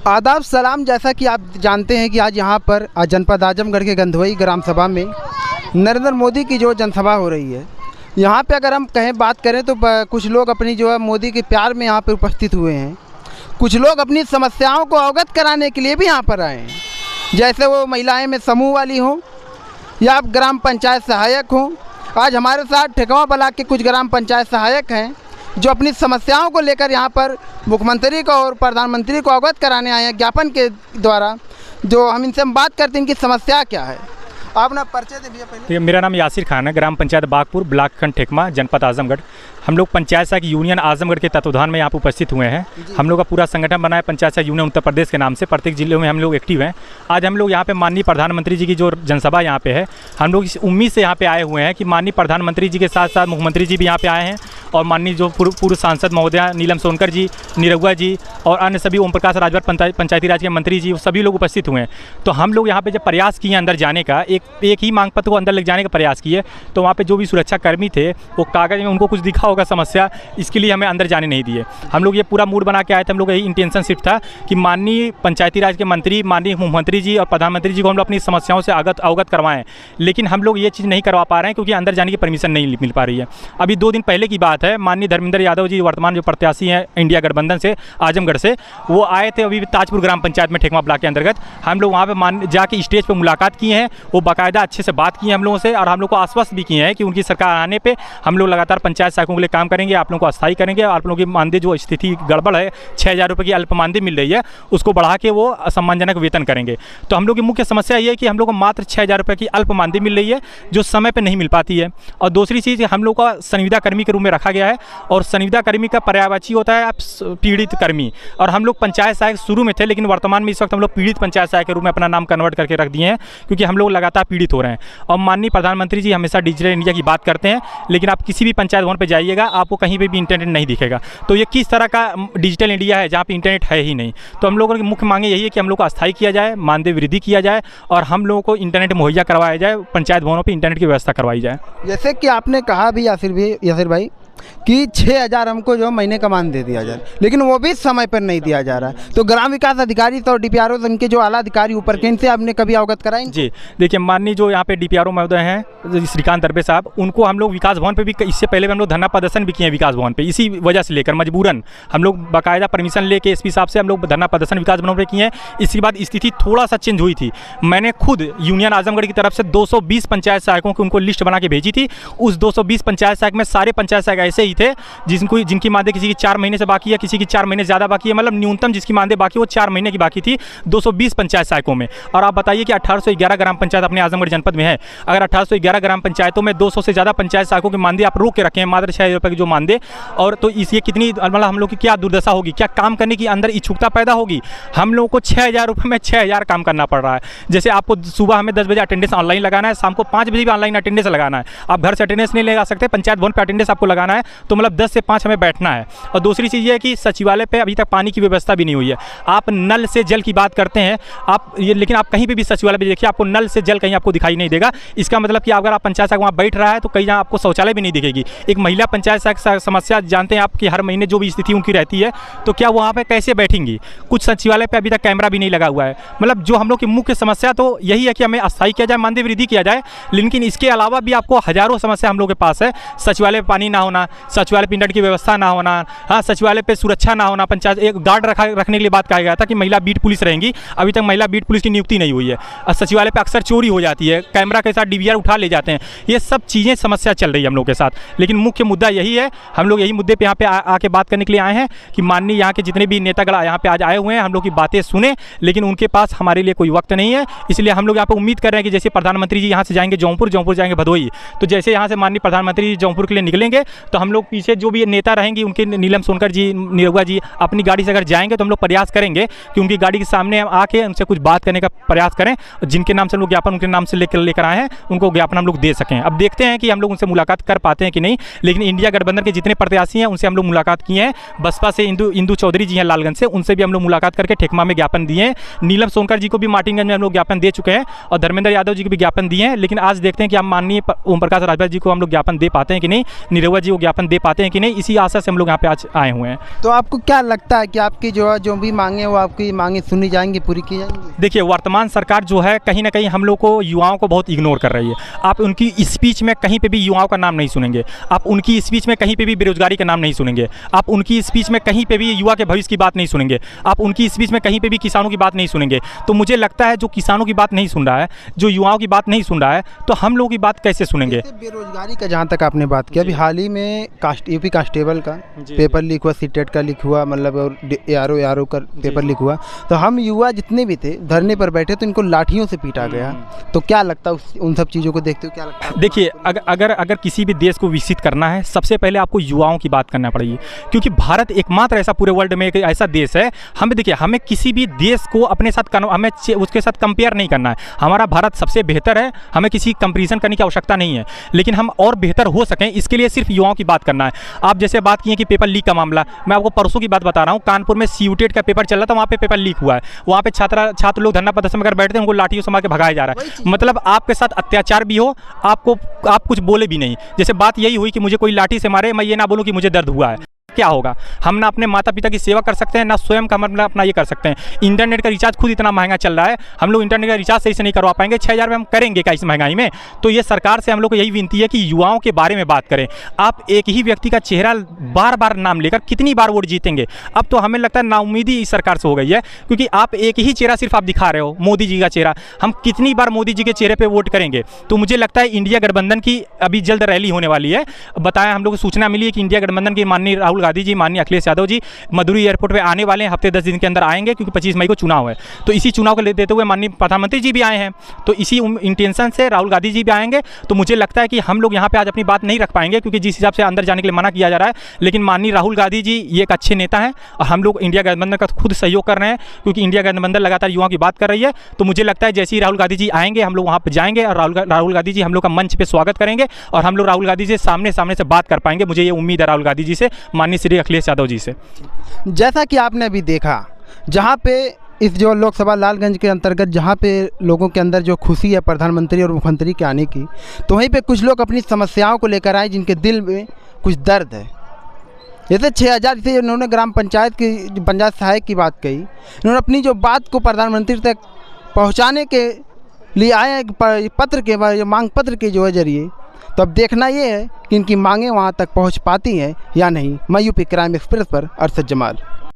आदाब सलाम। जैसा कि आप जानते हैं कि आज यहाँ पर जनपद आजमगढ़ के गंधवई ग्राम सभा में नरेंद्र मोदी की जो जनसभा हो रही है, यहाँ पे अगर हम कहें बात करें तो कुछ लोग अपनी जो है मोदी के प्यार में यहाँ पर उपस्थित हुए हैं। कुछ लोग अपनी समस्याओं को अवगत कराने के लिए भी यहाँ पर आए हैं, जैसे वो महिलाएं में समूह वाली हों या ग्राम पंचायत सहायक हों। आज हमारे साथ ठेकवा ब्लॉक के कुछ ग्राम पंचायत सहायक हैं जो अपनी समस्याओं को लेकर यहाँ पर मुख्यमंत्री को और प्रधानमंत्री को अवगत कराने आए हैं ज्ञापन के द्वारा। जो हम इनसे बात करते हैं इनकी समस्या क्या है। आप ना परिचय दे भैया पहले। मेरा नाम यासिर खान है, ग्राम पंचायत बागपुर, ब्लॉक खंड ठेकमा, जनपद आजमगढ़। हम लोग पंचायत सहायक यूनियन आजमगढ़ के तत्वाधान में यहाँ पर उपस्थित हुए हैं। हम लोग का पूरा संगठन बना है पंचायत सहायक यूनियन उत्तर प्रदेश के नाम से। प्रत्येक जिले में हम लोग एक्टिव हैं। आज हम लोग यहाँ पे माननीय प्रधानमंत्री जी की जो जनसभा यहाँ पे है, हम लोग इस उम्मीद से यहाँ पे आए हुए हैं कि माननीय प्रधानमंत्री जी के साथ साथ मुख्यमंत्री जी भी यहाँ पे आए हैं और माननीय जो पूर्व सांसद महोदया नीलम सोनकर जी, निरहुआ जी और अन्य सभी ओम प्रकाश राजभर पंचायती राज के मंत्री जी, सभी लोग उपस्थित हुए हैं। तो हम लोग यहाँ पे जब प्रयास किए अंदर जाने का, एक ही मांग पत्र को अंदर ले जाने का प्रयास किए, तो वहाँ पे जो भी सुरक्षा कर्मी थे वो कागज़ में उनको कुछ दिखा होगा समस्या, इसके लिए हमें अंदर जाने नहीं दिए। हम लोग ये पूरा मूड बना के आए थे। हम लोग यही इंटेंशन सिर्फ था कि माननीय पंचायती राज के मंत्री, माननीय मुख्यमंत्री जी और प्रधानमंत्री जी को हम लोग अपनी समस्याओं से अवगत करवाएं, लेकिन हम लोग ये चीज़ नहीं करवा पा रहे हैं क्योंकि अंदर जाने की परमिशन नहीं मिल पा रही है। अभी 2 दिन पहले की बात है, माननीय धर्मेंद्र यादव जी वर्तमान जो प्रत्याशी हैं इंडिया गठबंधन से आजमगढ़ से, वो आए थे अभी ताजपुर ग्राम पंचायत में ठेकमा ब्लॉक के अंतर्गत। हम लोग वहाँ पे जाके स्टेज पर मुलाकात किए हैं, वो बाकायदा अच्छे से बात की है हम लोगों से और हम लोग को आश्वस्त भी किए हैं कि उनकी सरकार आने पर हम लोग लगातार पंचायत सहायकों के लिए काम करेंगे, आप लोगों को अस्थायी करेंगे। आप लोगों की मानदेय जो स्थिति गड़बड़ है, 6,000 रुपये की अल्प मानदेय मिल रही है, उसको बढ़ा के वो सम्मानजनक वेतन करेंगे। तो हम लोग की मुख्य समस्या ये है कि हम लोग को मात्र 6,000 रुपये की अल्प मानदेय मिल रही है जो समय पर नहीं मिल पाती है। और दूसरी चीज़, हम लोग का संविदा कर्मी के रूप में रखा गया है और संविदा कर्मी का पर्यायवाची होता है पीड़ित कर्मी। और हम लोग पंचायत सहायक शुरू में थे, लेकिन वर्तमान में इस वक्त हम लोग पीड़ित पंचायत सहायक के रूप में अपना नाम कन्वर्ट करके रख दिए हैं क्योंकि हम लोग लगातार पीड़ित हो रहे हैं। और माननीय प्रधानमंत्री जी हमेशा डिजिटल इंडिया की बात करते हैं, लेकिन आप किसी भी पंचायत भवन पर जाइएगा आपको कहीं पर भी इंटरनेट नहीं दिखेगा। तो ये किस तरह का डिजिटल इंडिया है जहाँ पे इंटरनेट है ही नहीं। तो हम लोगों की मुख्य मांगे यही है कि हम लोग को अस्थायी किया जाए, मानदेय वृद्धि किया जाए और हम लोगों को इंटरनेट मुहैया करवाया जाए, पंचायत भवनों पे इंटरनेट की व्यवस्था करवाई जाए। जैसे कि आपने कहा भी यासिर भाई कि 6,000 हमको जो महीने का मान दे दिया जाए, लेकिन वो भी समय पर नहीं दिया जा रहा है। तो ग्राम विकास अधिकारी और DPRO इनके जो आला अधिकारी ऊपर के, इनसे आपने कभी अवगत कराई? जी देखिए, माननीय जो यहाँ पे DPRO महोदय हैं श्रीकांत दरबे साहब, उनको हम लोग विकास भवन पे भी इससे पहले हम लोग धरना प्रदर्शन भी किए हैं विकास भवन पे। इसी वजह से लेकर मजबूरन हम लोग बाकायदा परमिशन लेके SP साहब से हम लोग धरना प्रदर्शन विकास भवन पे किए हैं। इसके बाद स्थिति थोड़ा सा चेंज हुई थी। मैंने खुद यूनियन आजमगढ़ की तरफ से 220 पंचायत सहायकों की उनको लिस्ट बना के भेजी थी। उस 220 पंचायत सहायक में सारे पंचायत सहायक ऐसे ही थे जिनकी मानदेय किसी की 4 महीने से बाकी है, किसी की 4 महीने ज़्यादा बाकी है, मतलब न्यूनतम जिसकी मानदेय बाकी वो 4 महीने की बाकी थी 220 पंचायत सहायकों में। और आप बताइए कि 1811 ग्राम पंचायत अपने आजमगढ़ जनपद में है। अगर 1811 ग्राम पंचायतों में 200 से ज़्यादा पंचायत सहायकों की मानदेय आप रोक के रखे हैं, मात्र 6,000 रुपये की जो मानदेय, और तो इसलिए कितनी मतलब हम लोग की क्या दुर्दशा होगी, क्या काम करने की अंदर इच्छुकता पैदा होगी। हम लोगों को 6,000 रुपये में 6,000 काम करना पड़ रहा है। जैसे आपको सुबह हमें 10 बजे अटेंडेंस ऑनलाइन लगाना है, शाम को 5 बजे भी ऑनलाइन अटेंडेंस लगाना है। आप घर से अटेंडेंस नहीं लगा सकते, पंचायत भवन पर अटेंडेंस आपको लगाना है, तो मतलब 10 से 5 हमें बैठना है। और दूसरी चीज़ ये है कि सचिवालय पे अभी तक पानी की व्यवस्था भी नहीं हुई है। आप नल से जल की बात करते हैं आप ये, लेकिन आप कहीं भी सचिवालय पे देखिए आपको नल से जल कहीं आपको दिखाई नहीं देगा। इसका मतलब कि अगर आप पंचायत सहायक वहाँ बैठ रहा है तो कहीं जहाँ आपको शौचालय भी नहीं दिखेगी। एक महिला पंचायत सहायक समस्या जानते हैं आप कि हर महीने जो भी स्थिति उनकी रहती है, तो क्या वहाँ पर कैसे बैठेंगी। कुछ सचिवालय पर अभी तक कैमरा भी नहीं लगा हुआ है। मतलब जो हम लोग की मुख्य समस्या तो यही है कि हमें अस्थायी किया जाए, मानदेय वृद्धि किया जाए, लेकिन इसके अलावा भी आपको हज़ारों समस्या हम लोग के पास है। सचिवालय पर पानी ना होना, सचिवालय पर इंटरनेट की व्यवस्था ना होना, हाँ सचिवालय पे सुरक्षा ना होना। पंचायत एक गार्ड रखने के लिए बात कहा गया था कि महिला बीट पुलिस रहेंगी, अभी तक महिला बीट पुलिस की नियुक्ति नहीं हुई है। सचिवालय पे अक्सर चोरी हो जाती है, कैमरा के साथ DVR उठा ले जाते हैं। ये सब चीज़ें समस्या चल रही है हम लोग के साथ, लेकिन मुख्य मुद्दा यही है। हम लोग यही मुद्दे पे यहाँ पे आके बात करने के लिए आए हैं कि माननीय यहाँ के जितने भी नेतागण यहाँ पे आज आए हुए हैं, हम लोग की बातें सुने, लेकिन उनके पास हमारे लिए कोई वक्त नहीं है। इसलिए हम लोग यहाँ पे उम्मीद कर रहे हैं कि जैसे प्रधानमंत्री जी यहाँ से जाएंगे जौनपुर जाएंगे भदोई, तो जैसे यहाँ से माननीय प्रधानमंत्री जी जौनपुर के लिए निकलेंगे तो हम लोग पीछे जो भी नेता रहेंगे उनके, नीलम सोनकर जी, निरहुआ जी, अपनी गाड़ी से अगर जाएंगे तो हम लोग प्रयास करेंगे कि उनकी गाड़ी के सामने हम आके उनसे कुछ बात करने का प्रयास करें। जिनके नाम से लोग ज्ञापन उनके नाम से लेकर आए हैं उनको ज्ञापन हम लोग दे सकें। अब देखते हैं कि हम लोग उनसे मुलाकात कर पाते हैं कि नहीं, लेकिन इंडिया गठबंधन के जितने प्रत्याशी हैं उनसे हम लोग मुलाकात किए हैं। बसपा से इंदू चौधरी जी हैं लालगंज से, उनसे भी हम लोग मुलाकात करके ठेकमा में ज्ञापन दिए हैं। नीलम सोनकर जी को भी मार्टिनगंज में हम लोग ज्ञापन दे चुके हैं और धर्मेंद्र यादव जी को भी ज्ञापन दिए हैं। लेकिन आज देखते हैं कि हम माननीय ओम प्रकाश राजभर जी को हम लोग ज्ञापन दे पाते हैं कि नहीं, निरहुआ जी को ज्ञापन दे पाते हैं कि नहीं, इसी आशा से हम लोग यहाँ पे आज आए हुए हैं। तो आपको क्या लगता है कि आपकी जो भी मांगे वो आपकी मांगे सुनी जाएंगी, पूरी की जाएंगी? देखिए, वर्तमान सरकार जो है कहीं ना कहीं हम लोग को, युवाओं को बहुत इग्नोर कर रही है। आप उनकी स्पीच में कहीं पे भी युवाओं का नाम नहीं सुनेंगे, आप उनकी स्पीच में कहीं पे भी बेरोजगारी का नाम नहीं सुनेंगे, आप उनकी स्पीच में कहीं पे भी युवा के भविष्य की बात नहीं सुनेंगे, आप उनकी स्पीच में कहीं पे भी किसानों की बात नहीं सुनेंगे। तो मुझे लगता है जो किसानों की बात नहीं सुन रहा है, जो युवाओं की बात नहीं सुन रहा है, तो हम लोगों की बात कैसे सुनेंगे? बेरोजगारी का जहाँ तक आपने बात की, अभी हाल ही में यूपी कांस्टेबल का पेपर लीक हुआ, सीटेट का लीक हुआ, मतलब और ARO का पेपर लीक हुआ, तो हम युवा जितने भी थे धरने पर बैठे तो इनको लाठियों से पीटा गया। तो क्या लगता है उन सब चीज़ों को देखते हो, क्या लगता है? देखिए, अगर किसी भी देश को विकसित करना है, सबसे पहले आपको युवाओं की बात करना पड़ेगी, क्योंकि भारत एकमात्र ऐसा पूरे वर्ल्ड में एक ऐसा देश है, हमें किसी भी देश को अपने साथ हमें उसके साथ कंपेयर नहीं करना है। हमारा भारत सबसे बेहतर है, हमें किसी कंपेरिजन करने की आवश्यकता नहीं है, लेकिन हम और बेहतर हो सकें इसके लिए सिर्फ युवाओं की बात करना है। आप जैसे बात किए कि पेपर लीक का मामला, मैं आपको परसों की बात बता रहा हूँ, कानपुर में CUET का पेपर चल रहा था, वहाँ पे पेपर लीक हुआ है, वहाँ पे छात्र लोग धरना प्रदर्शन कर बैठते हैं, उनको लाठियों से मार के भगाया जा रहा है। मतलब आपके साथ अत्याचार भी हो, आप कुछ बोले भी नहीं। जैसे बात यही हुई कि मुझे कोई लाठी से मारे, मैं ये ना बोलूँ कि मुझे दर्द हुआ है, क्या होगा? हम ना अपने माता पिता की सेवा कर सकते हैं, ना स्वयं का मतलब अपना ये कर सकते हैं। इंटरनेट का रिचार्ज खुद इतना महंगा चल रहा है, हम लोग इंटरनेट का रिचार्ज सही से नहीं करवा पाएंगे। 6,000 में हम करेंगे क्या इस महंगाई में? तो ये सरकार से हम लोग को यही विनती है कि युवाओं के बारे में बात करें। आप एक ही व्यक्ति का चेहरा बार बार नाम लेकर कितनी बार वोट जीतेंगे? अब तो हमें लगता है नाउमीदी इस सरकार से हो गई है, क्योंकि आप एक ही चेहरा सिर्फ आप दिखा रहे हो, मोदी जी का चेहरा। हम कितनी बार मोदी जी के चेहरे पर वोट करेंगे? तो मुझे लगता है इंडिया गठबंधन की अभी जल्द रैली होने वाली है। बताया, हम लोग को सूचना मिली है कि इंडिया गठबंधन के माननीय राहुल गांधी जी, माननीय अखिलेश यादव जी मदुरई एयरपोर्ट पे आने वाले हैं, हफ्ते 10 दिन के अंदर आएंगे, क्योंकि 25 मई को चुनाव है। तो इसी चुनाव को देते हुए माननीय प्रधानमंत्री जी भी आए हैं, तो इसी इंटेंशन से राहुल गांधी जी भी आएंगे। तो मुझे लगता है कि हम लोग यहाँ पे आज अपनी बात नहीं रख पाएंगे, क्योंकि जिस हिसाब से अंदर जाने के लिए मना किया जा रहा है, लेकिन माननीय राहुल गांधी जी ये एक अच्छे नेता हैं और हम लोग इंडिया गठबंधन का खुद सहयोग कर रहे हैं, क्योंकि इंडिया गठबंधन लगातार युवाओं की बात कर रही है। तो मुझे लगता है जैसे ही राहुल गांधी जी आएंगे, हम लोग वहाँ पर जाएंगे और राहुल गांधी जी हम लोग का मंच पर स्वागत करेंगे और हम लोग राहुल गांधी जी से सामने से बात कर पाएंगे। मुझे ये उम्मीद है राहुल गांधी जी से, माननीय श्री अखिलेश यादव जी से। जैसा कि आपने अभी देखा, जहाँ पे इस जो लोकसभा लालगंज के अंतर्गत जहाँ पे लोगों के अंदर जो खुशी है प्रधानमंत्री और मुख्यमंत्री के आने की, तो वहीं पे कुछ लोग अपनी समस्याओं को लेकर आए जिनके दिल में कुछ दर्द है। जैसे 6,000, जैसे इन्होंने ग्राम पंचायत सहायक की बात कही, इन्होंने अपनी जो बात को प्रधानमंत्री तक पहुँचाने के लिए आए हैं पत्र के मांग पत्र के जो है जरिए। तो अब देखना ये है कि इनकी मांगें वहाँ तक पहुँच पाती हैं या नहीं। मैं यूपी क्राइम एक्सप्रेस पर अरशद जमाल।